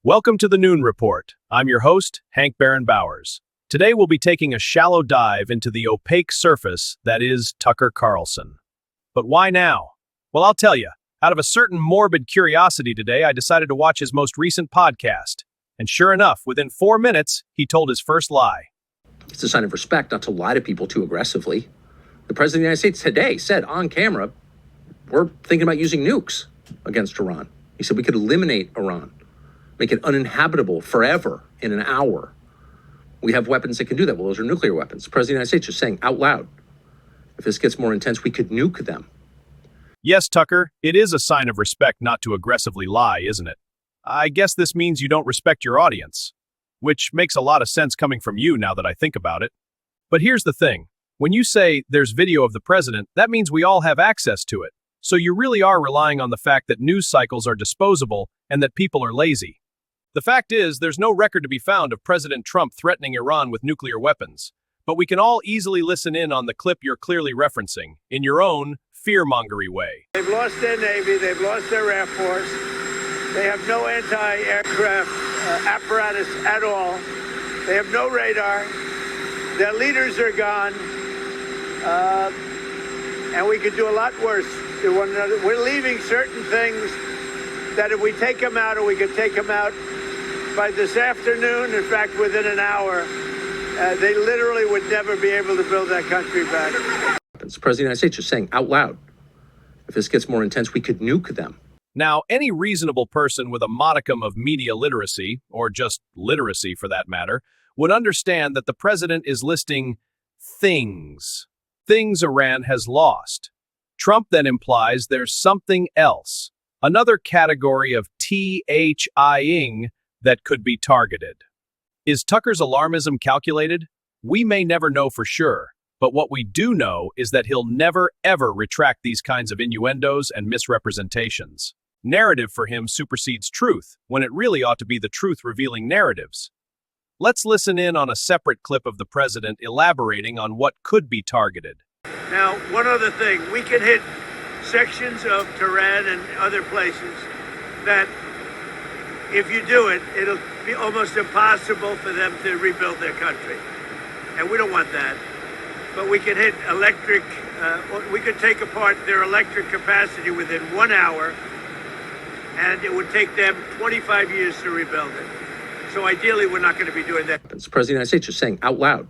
Welcome to the Noon Report. I'm your host, Baren Bowers. Today we'll be taking a shallow dive into the opaque surface that is Tucker Carlson. But why now? Well, I'll tell you. Out of a certain morbid curiosity today, I decided to watch his most recent podcast. And sure enough, within 4 minutes, he told his first lie. It's a sign of respect not to lie to people too aggressively. The President of the United States today said on camera, we're thinking about using nukes against Iran. He said we could eliminate Iran, make it uninhabitable forever in an hour. We have weapons that can do that. Well, those are nuclear weapons. The President of the United States is saying out loud, if this gets more intense, we could nuke them. Yes, Tucker, it is a sign of respect not to aggressively lie, isn't it? I guess this means you don't respect your audience, which makes a lot of sense coming from you now that I think about it. But here's the thing. When you say there's video of the president, that means we all have access to it. So you really are relying on the fact that news cycles are disposable and that people are lazy. The fact is, there's no record to be found of President Trump threatening Iran with nuclear weapons. But we can all easily listen in on the clip you're clearly referencing, in your own fear-mongery way. They've lost their Navy, they've lost their Air Force, they have no anti-aircraft apparatus at all, they have no radar, their leaders are gone, and we could do a lot worse to one another. We're leaving certain things that if we take them out, or we could take them out by this afternoon, in fact, within an hour, they literally would never be able to build that country back. The President of the United States is saying out loud, if this gets more intense, we could nuke them. Now, any reasonable person with a modicum of media literacy, or just literacy for that matter, would understand that the president is listing things Iran has lost. Trump then implies there's something else, another category of THIing that could be targeted. Is Tucker's alarmism calculated? We may never know for sure, but what we do know is that he'll never, ever retract these kinds of innuendos and misrepresentations. Narrative for him supersedes truth, when it really ought to be the truth-revealing narratives. Let's listen in on a separate clip of the president elaborating on what could be targeted. Now, one other thing, we can hit sections of Tehran and other places that, if you do it, it'll be almost impossible for them to rebuild their country. And we don't want that. But we can hit electric, we could take apart their electric capacity within 1 hour, and it would take them 25 years to rebuild it. So ideally, we're not going to be doing that. The President of the United States is saying out loud,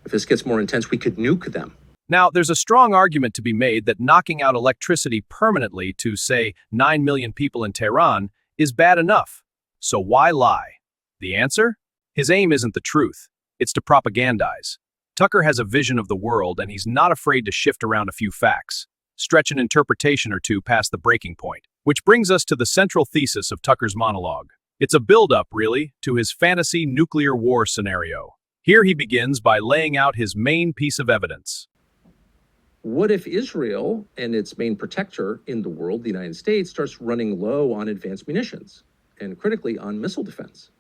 if this gets more intense, we could nuke them. Now, there's a strong argument to be made that knocking out electricity permanently to, say, 9 million people in Tehran is bad enough. So why lie? The answer? His aim isn't the truth. It's to propagandize. Tucker has a vision of the world, and he's not afraid to shift around a few facts, stretch an interpretation or two past the breaking point, which brings us to the central thesis of Tucker's monologue. It's a build-up, really, to his fantasy nuclear war scenario. Here he begins by laying out his main piece of evidence. What if Israel and its main protector in the world, the United States, starts running low on advanced munitions and critically on missile defense?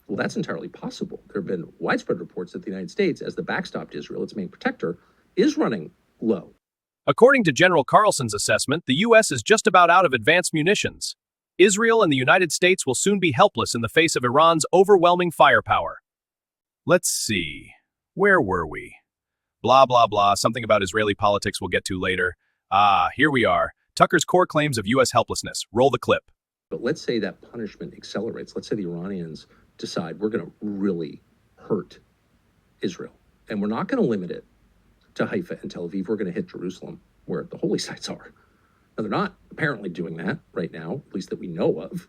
Well, that's entirely possible. There have been widespread reports that the United States, as the backstop to Israel, its main protector, is running low. According to General Carlson's assessment, the U.S. is just about out of advanced munitions. Israel and the United States will soon be helpless in the face of Iran's overwhelming firepower. Let's see. Where were we? Blah, blah, blah. Something about Israeli politics we'll get to later. Here we are. Tucker's core claims of U.S. helplessness. Roll the clip. But let's say that punishment accelerates. Let's say the Iranians decide we're going to really hurt Israel. And we're not going to limit it to Haifa and Tel Aviv. We're going to hit Jerusalem, where the holy sites are. Now, they're not apparently doing that right now, at least that we know of.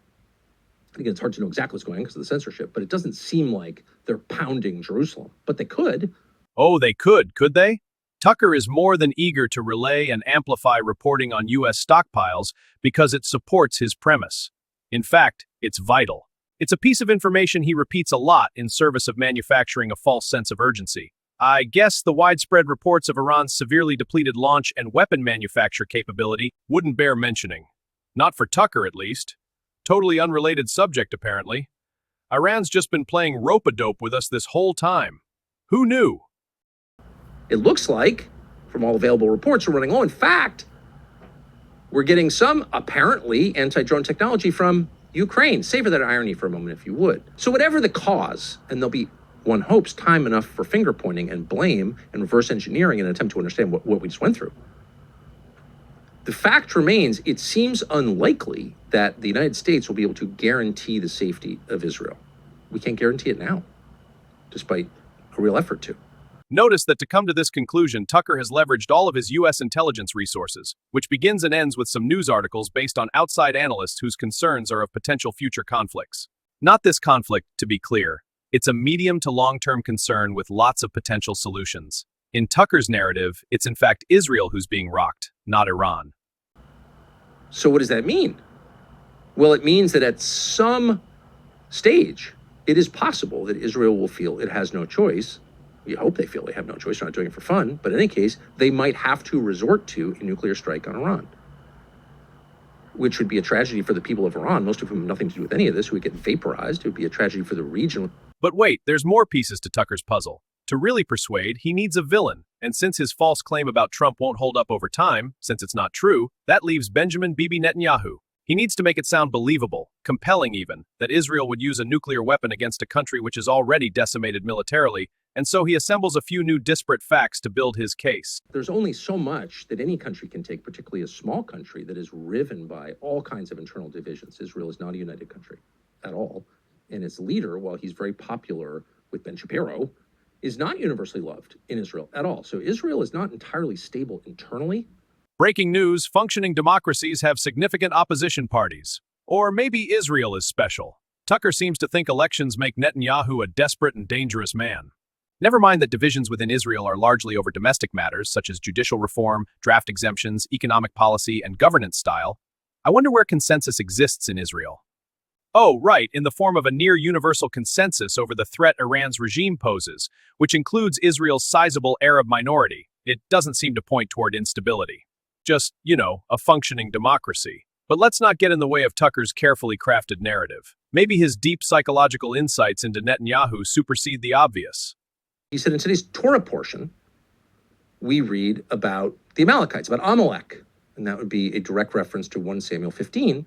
Again, it's hard to know exactly what's going on because of the censorship, but it doesn't seem like they're pounding Jerusalem. But they could. Oh, they could they? Tucker is more than eager to relay and amplify reporting on U.S. stockpiles because it supports his premise. In fact, it's vital. It's a piece of information he repeats a lot in service of manufacturing a false sense of urgency. I guess the widespread reports of Iran's severely depleted launch and weapon manufacture capability wouldn't bear mentioning. Not for Tucker, at least. Totally unrelated subject, apparently. Iran's just been playing rope-a-dope with us this whole time. Who knew? It looks like, from all available reports, we're running low. In fact, we're getting some, apparently, anti-drone technology from Ukraine. Savor that irony for a moment if you would. So whatever the cause, and there'll be, one hopes, time enough for finger pointing and blame and reverse engineering in an attempt to understand what we just went through. The fact remains, it seems unlikely that the United States will be able to guarantee the safety of Israel. We can't guarantee it now, despite a real effort to. Notice that to come to this conclusion, Tucker has leveraged all of his U.S. intelligence resources, which begins and ends with some news articles based on outside analysts whose concerns are of potential future conflicts. Not this conflict, to be clear. It's a medium to long-term concern with lots of potential solutions. In Tucker's narrative, it's in fact Israel who's being rocked, not Iran. So what does that mean? Well, it means that at some stage, it is possible that Israel will feel it has no choice. We hope they feel they have no choice, they're not doing it for fun, but in any case, they might have to resort to a nuclear strike on Iran, which would be a tragedy for the people of Iran, most of whom have nothing to do with any of this, who would get vaporized. It would be a tragedy for the region. But wait, there's more pieces to Tucker's puzzle. To really persuade, he needs a villain, and since his false claim about Trump won't hold up over time, since it's not true, that leaves Benjamin Bibi Netanyahu. He needs to make it sound believable, compelling even, that Israel would use a nuclear weapon against a country which is already decimated militarily, and so he assembles a few new disparate facts to build his case. There's only so much that any country can take, particularly a small country that is riven by all kinds of internal divisions. Israel is not a united country at all, and its leader, while he's very popular with Ben Shapiro, is not universally loved in Israel at all. So Israel is not entirely stable internally. Breaking news, functioning democracies have significant opposition parties. Or maybe Israel is special. Tucker seems to think elections make Netanyahu a desperate and dangerous man. Never mind that divisions within Israel are largely over domestic matters, such as judicial reform, draft exemptions, economic policy, and governance style. I wonder where consensus exists in Israel. Oh, right, in the form of a near-universal consensus over the threat Iran's regime poses, which includes Israel's sizable Arab minority. It doesn't seem to point toward instability. Just, a functioning democracy. But let's not get in the way of Tucker's carefully crafted narrative. Maybe his deep psychological insights into Netanyahu supersede the obvious. He said in today's Torah portion, we read about the Amalekites, about Amalek. And that would be a direct reference to 1 Samuel 15,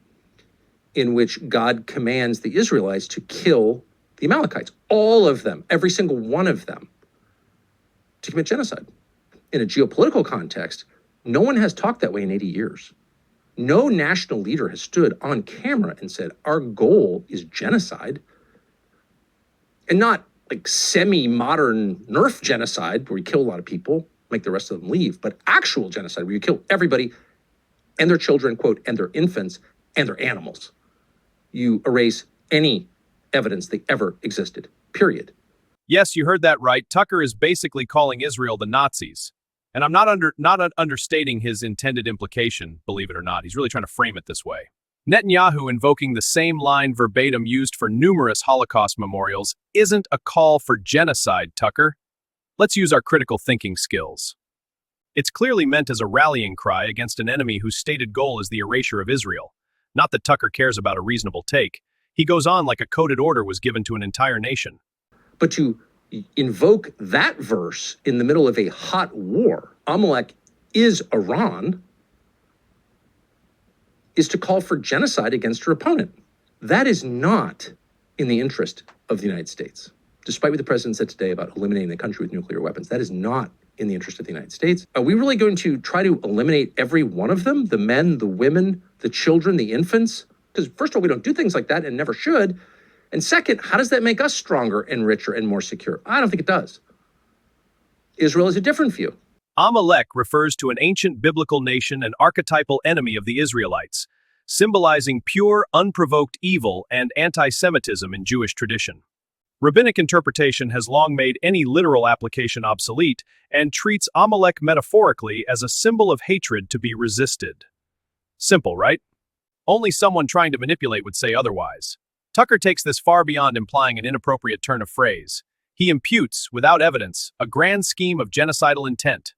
in which God commands the Israelites to kill the Amalekites, all of them, every single one of them, to commit genocide. In a geopolitical context, no one has talked that way in 80 years. No national leader has stood on camera and said, our goal is genocide, and not like semi-modern Nerf genocide, where you kill a lot of people, make the rest of them leave, but actual genocide, where you kill everybody and their children, quote, and their infants and their animals. You erase any evidence they ever existed, period. Yes, you heard that right. Tucker is basically calling Israel the Nazis. And I'm not understating his intended implication, believe it or not. He's really trying to frame it this way. Netanyahu invoking the same line verbatim used for numerous Holocaust memorials isn't a call for genocide, Tucker. Let's use our critical thinking skills. It's clearly meant as a rallying cry against an enemy whose stated goal is the erasure of Israel. Not that Tucker cares about a reasonable take. He goes on like a coded order was given to an entire nation. But to invoke that verse in the middle of a hot war, Amalek is Iran, is to call for genocide against your opponent. That is not in the interest of the United States. Despite what the president said today about eliminating the country with nuclear weapons, that is not in the interest of the United States. Are we really going to try to eliminate every one of them? The men, the women, the children, the infants? Because first of all, we don't do things like that and never should. And second, how does that make us stronger and richer and more secure? I don't think it does. Israel is a different view. Amalek refers to an ancient biblical nation and archetypal enemy of the Israelites, symbolizing pure, unprovoked evil and anti-Semitism in Jewish tradition. Rabbinic interpretation has long made any literal application obsolete and treats Amalek metaphorically as a symbol of hatred to be resisted. Simple, right? Only someone trying to manipulate would say otherwise. Tucker takes this far beyond implying an inappropriate turn of phrase. He imputes, without evidence, a grand scheme of genocidal intent.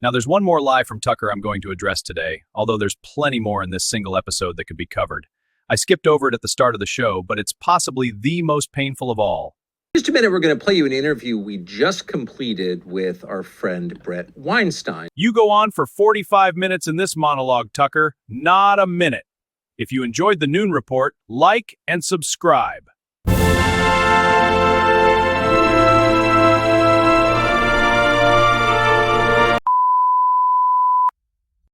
Now, there's one more lie from Tucker I'm going to address today, although there's plenty more in this single episode that could be covered. I skipped over it at the start of the show, but it's possibly the most painful of all. In just a minute, we're going to play you an interview we just completed with our friend Brett Weinstein. You go on for 45 minutes in this monologue, Tucker, not a minute. If you enjoyed the Noon Report, like and subscribe.